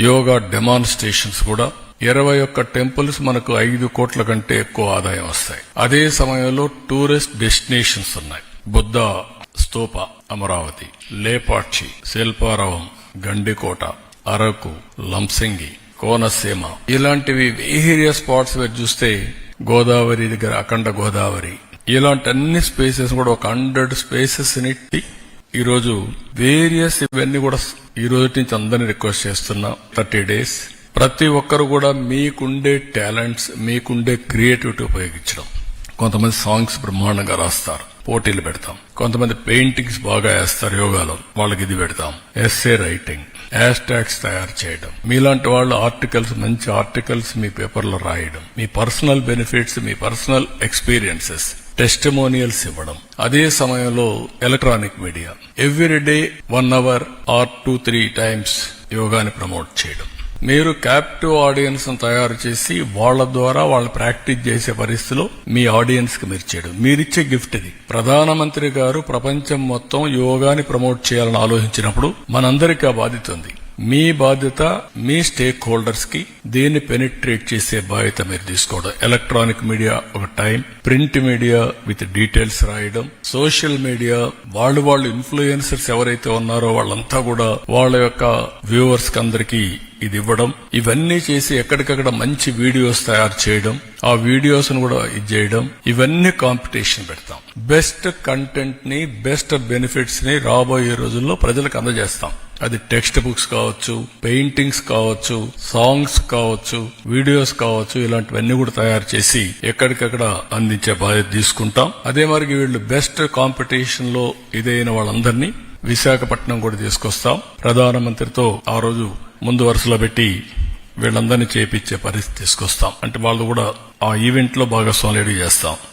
Yoga demonstrations కూడా 21 temples మనకు 5 కోట్ల కంటే ఎక్కువ ఆదాయం వస్తాయి. అదే సమయంలో టూరిస్ట్ డెస్టినేషన్స్ ఉన్నాయి. బుద్ధ స్తూప, అమరావతి, లేపాక్షి, శిల్పారావం, గండికోట, అరకు, లంసింగి, కోనసీమ, ఇలాంటివి వేరియస్ స్పాట్స్ మీరు చూస్తే గోదావరి దగ్గర అఖండ గోదావరి, ఇలాంటి అన్ని స్పేసెస్ కూడా ఒక 100 స్పేసెస్ ని ఈరోజు వేరియస్ ఇవన్నీ కూడా ఈ రోజు నుంచి అందరినీ రిక్వెస్ట్ చేస్తున్నా. 30 days ప్రతి ఒక్కరు కూడా మీకుండే టాలెంట్స్, మీకుండే క్రియేటివిటీ ఉపయోగించడం. కొంతమంది సాంగ్స్ బ్రహ్మాండంగా రాస్తారు, పోటీలు పెడతాం. కొంతమంది పెయింటింగ్స్ బాగా వేస్తారు యోగాలో, వాళ్ళకి ఇది పెడతాం. ఎస్సే రైటింగ్, హ్యాష్ ట్యాగ్స్ తయారు చేయడం, మీలాంటి వాళ్ళు ఆర్టికల్స్, మంచి ఆర్టికల్స్ మీ పేపర్లో రాయడం, మీ పర్సనల్ బెనిఫిట్స్, మీ పర్సనల్ ఎక్స్పీరియన్సెస్, టెస్టిమోనియల్స్ ఇవ్వడం. అదే సమయంలో electronic media everyday 1 hour or 2-3 times యోగాని ప్రమోట్ చేయడం. మీరు క్యాప్టివ్ ఆడియన్స్ తయారు చేసి వాళ్ళ ద్వారా వాళ్ళు ప్రాక్టీస్ చేసే పరిస్థితిలో మీ ఆడియన్స్ కి మీరు చేయడం. మీరిచ్చే గిఫ్ట్ ఇది. ప్రధానమంత్రి గారు ప్రపంచం మొత్తం యోగాని ప్రమోట్ చేయాలని ఆలోచించినప్పుడు మనందరికీ ఆ బాధ్యత ఉంది. మీ బాధ్యత మీ స్టేక్ హోల్డర్స్ కి దీన్ని పెనిట్రేట్ చేసే బాధ్యత మీరు తీసుకోవడం. ఎలక్ట్రానిక్ మీడియా ఒక time, print media with details రాయడం, సోషల్ మీడియా వాళ్ళు ఇన్ఫ్లుయెన్సర్స్ ఎవరైతే ఉన్నారో వాళ్ళంతా కూడా వాళ్ళ యొక్క వ్యూవర్స్ కి అందరికీ ఇది ఇవ్వడం. ఇవన్నీ చేసి ఎక్కడికక్కడ మంచి వీడియోస్ తయారు చేయడం, ఆ వీడియోస్ ను కూడా ఇది చేయడం. ఇవన్నీ కాంపిటీషన్ పెడతాం. బెస్ట్ కంటెంట్ ని, బెస్ట్ బెనిఫిట్స్ ని రాబోయే రోజుల్లో ప్రజలకు అందజేస్తాం. అది టెక్స్ట్ బుక్స్ కావచ్చు, పెయింటింగ్స్ కావచ్చు, సాంగ్స్ కావచ్చు, వీడియోస్ కావచ్చు, ఇలాంటివన్నీ కూడా తయారు చేసి ఎక్కడికక్కడ అందించే బాధ్యత తీసుకుంటాం. అదే మరి వీళ్ళు బెస్ట్ కాంపిటీషన్ లో ఇదైన వాళ్ళందరినీ విశాఖపట్నం కూడా తీసుకొస్తాం. ప్రధానమంత్రితో ఆ రోజు ముందు వరుసలో పెట్టి వీళ్ళందరినీ చేపించే పరిస్థితి తీసుకొస్తాం. అంటే వాళ్ళు కూడా ఆ ఈవెంట్ లో భాగస్వామ్యం చేస్తాం.